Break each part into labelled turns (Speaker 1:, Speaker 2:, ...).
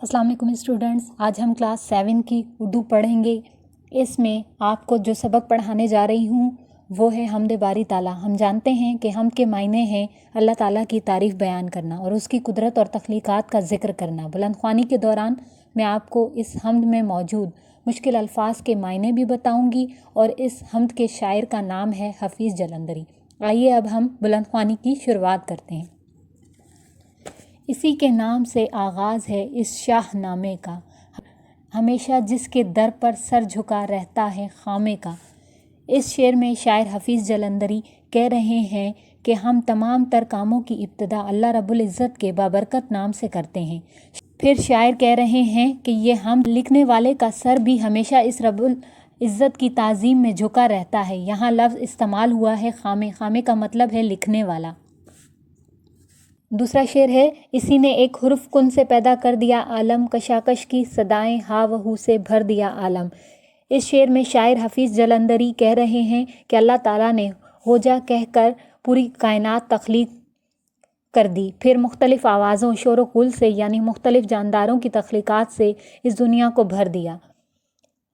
Speaker 1: السلام علیکم اسٹوڈنٹس، آج ہم کلاس 7 کی اردو پڑھیں گے۔ اس میں آپ کو جو سبق پڑھانے جا رہی ہوں وہ ہے حمد باری تعالیٰ۔ ہم جانتے ہیں کہ حمد کے معنی ہیں اللہ تعالیٰ کی تعریف بیان کرنا اور اس کی قدرت اور تخلیقات کا ذکر کرنا۔ بلند خوانی کے دوران میں آپ کو اس حمد میں موجود مشکل الفاظ کے معنی بھی بتاؤں گی اور اس حمد کے شاعر کا نام ہے حفیظ جلندری۔ آئیے اب ہم بلند خوانی کی شروعات کرتے ہیں۔ اسی کے نام سے آغاز ہے اس شاہ نامے کا، ہمیشہ جس کے در پر سر جھکا رہتا ہے خامے کا۔ اس شعر میں شاعر حفیظ جلندری کہہ رہے ہیں کہ ہم تمام تر کاموں کی ابتدا اللہ رب العزت کے بابرکت نام سے کرتے ہیں۔ پھر شاعر کہہ رہے ہیں کہ یہ حمد لکھنے والے کا سر بھی ہمیشہ اس رب العزت کی تعظیم میں جھکا رہتا ہے۔ یہاں لفظ استعمال ہوا ہے خامے، خامے کا مطلب ہے لکھنے والا۔ دوسرا شعر ہے، اسی نے ایک حرف کن سے پیدا کر دیا عالم، کشاکش کی صدائیں ہا و ہو سے بھر دیا عالم۔ اس شعر میں شاعر حفیظ جلندری کہہ رہے ہیں کہ اللہ تعالیٰ نے ہو جا کہہ کر پوری کائنات تخلیق کر دی، پھر مختلف آوازوں، شور و غل سے یعنی مختلف جانداروں کی تخلیقات سے اس دنیا کو بھر دیا۔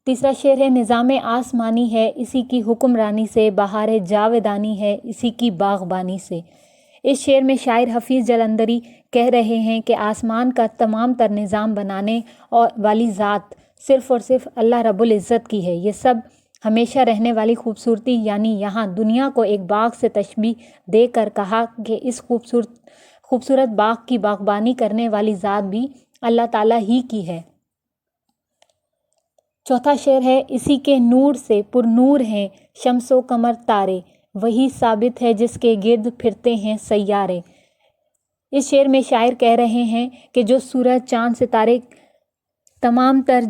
Speaker 1: تیسرا شعر ہے، نظام آسمانی ہے اسی کی حکمرانی سے، بہار جاودانی ہے اسی کی باغبانی سے۔ اس شعر میں شاعر حفیظ جلندری کہہ رہے ہیں کہ آسمان کا تمام تر نظام بنانے والی ذات صرف اور صرف اللہ رب العزت کی ہے۔ یہ سب ہمیشہ رہنے والی خوبصورتی، یعنی یہاں دنیا کو ایک باغ سے تشبیہ دے کر کہا کہ اس خوبصورت باغ کی باغبانی کرنے والی ذات بھی اللہ تعالیٰ ہی کی ہے۔ چوتھا شعر ہے، اسی کے نور سے پر نور ہیں شمس و قمر تارے، وہی ثابت ہے جس کے گرد پھرتے ہیں سیارے۔ اس شعر میں شاعر کہہ رہے ہیں کہ جو سورج، چاند، ستارے تمام تر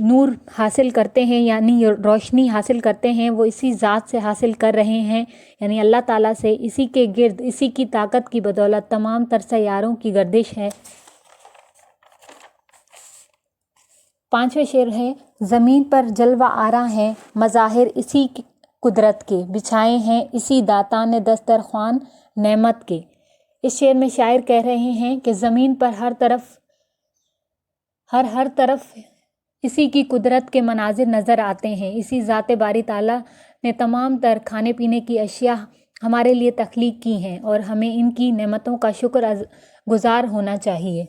Speaker 1: نور حاصل کرتے ہیں یعنی روشنی حاصل کرتے ہیں، وہ اسی ذات سے حاصل کر رہے ہیں، یعنی اللہ تعالیٰ سے۔ اسی کے گرد، اسی کی طاقت کی بدولت تمام تر سیاروں کی گردش ہے۔ پانچویں شعر ہے، زمین پر جلوہ آرا ہیں مظاہر اسی قدرت کے، بچھائے ہیں اسی داتا نے دسترخوان نعمت کے۔ اس شعر میں شاعر کہہ رہے ہیں کہ زمین پر ہر طرف اسی کی قدرت کے مناظر نظر آتے ہیں۔ اسی ذات باری تعالیٰ نے تمام تر کھانے پینے کی اشیاء ہمارے لیے تخلیق کی ہیں اور ہمیں ان کی نعمتوں کا شکر گزار ہونا چاہیے۔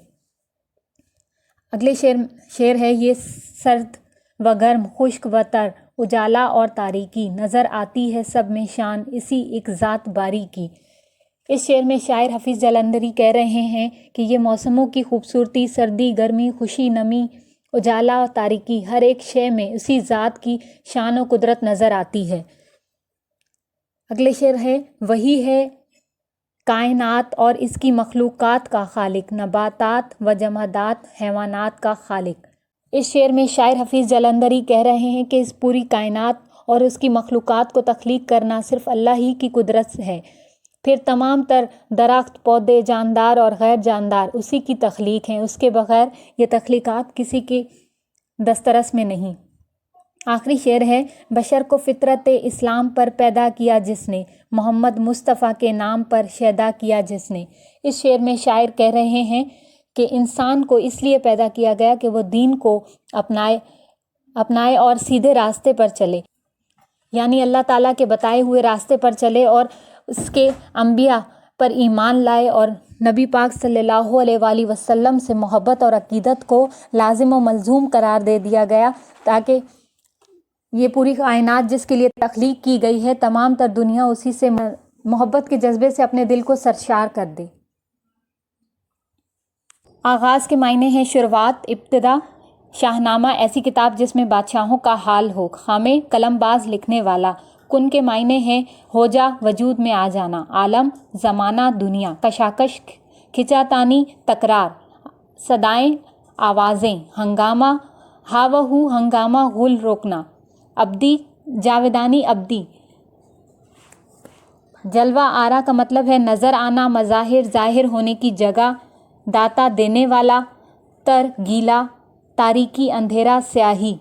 Speaker 1: اگلے شعر ہے، یہ سرد و گرم، خشک و تر، اجالا اور تاریکی، نظر آتی ہے سب میں شان اسی ایک ذات باری کی۔ اس شعر میں شاعر حفیظ جلندری کہہ رہے ہیں کہ یہ موسموں کی خوبصورتی، سردی، گرمی، خوشی، نمی، اجالا اور تاریکی، ہر ایک شے میں اسی ذات کی شان و قدرت نظر آتی ہے۔ اگلے شعر ہے، وہی ہے کائنات اور اس کی مخلوقات کا خالق، نباتات و جمادات، حیوانات کا خالق۔ اس شعر میں شاعر حفیظ جلندری کہہ رہے ہیں کہ اس پوری کائنات اور اس کی مخلوقات کو تخلیق کرنا صرف اللہ ہی کی قدرت ہے، پھر تمام تر درخت، پودے، جاندار اور غیر جاندار اسی کی تخلیق ہیں، اس کے بغیر یہ تخلیقات کسی کے دسترس میں نہیں۔ آخری شعر ہے، بشر کو فطرت اسلام پر پیدا کیا جس نے، محمد مصطفیٰ کے نام پر شیدا کیا جس نے۔ اس شعر میں شاعر کہہ رہے ہیں کہ انسان کو اس لیے پیدا کیا گیا کہ وہ دین کو اپنائے اور سیدھے راستے پر چلے، یعنی اللہ تعالیٰ کے بتائے ہوئے راستے پر چلے اور اس کے انبیاء پر ایمان لائے اور نبی پاک صلی اللہ علیہ وآلہ وسلم سے محبت اور عقیدت کو لازم و ملزوم قرار دے دیا گیا، تاکہ یہ پوری کائنات جس کے لیے تخلیق کی گئی ہے، تمام تر دنیا اسی سے محبت کے جذبے سے اپنے دل کو سرشار کر دے۔ آغاز کے معنی ہیں شروعات، ابتدا۔ شاہنامہ ایسی کتاب جس میں بادشاہوں کا حال ہو۔ خامے، قلم باز لکھنے والا۔ کن کے معنی ہیں ہو جا، وجود میں آ جانا۔ عالم، زمانہ، دنیا۔ کشاکش، کھینچا تانی، تکرار۔ صدائیں، آوازیں۔ ہنگامہ، ہا و ہو، ہنگامہ، غل، روکنا۔ ابدی، جاودانی، ابدی۔ جلوہ آرا کا مطلب ہے نظر آنا، مظاہر، ظاہر ہونے کی جگہ۔ داتا، دینے والا۔ تر، گیلا۔ تاریکی، اندھیرا، سیاہی۔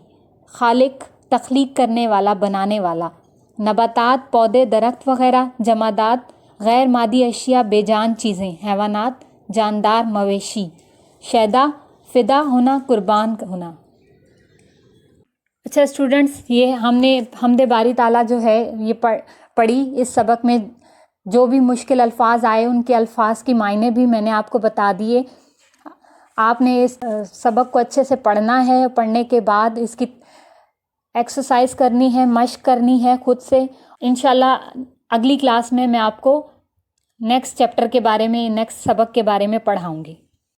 Speaker 1: خالق، تخلیق کرنے والا، بنانے والا۔ نباتات، پودے، درخت وغیرہ۔ جمادات، غیر مادی اشیاء، بے جان چیزیں۔ حیوانات، جاندار، مویشی۔ شیدا، فدا ہونا، قربان ہونا۔ اچھا اسٹوڈنٹس، یہ ہم نے حمد باری تعالیٰ جو ہے یہ پڑھی۔ اس سبق میں جو بھی مشکل الفاظ آئے ان کے الفاظ کی معنی بھی میں نے آپ کو بتا دیے۔ آپ نے اس سبق کو اچھے سے پڑھنا ہے، پڑھنے کے بعد اس کی ایکسرسائز کرنی ہے، مشق کرنی ہے خود سے۔ انشاءاللہ اگلی کلاس میں آپ کو نیکسٹ چیپٹر کے بارے میں، نیکسٹ سبق کے بارے میں پڑھاؤں گی۔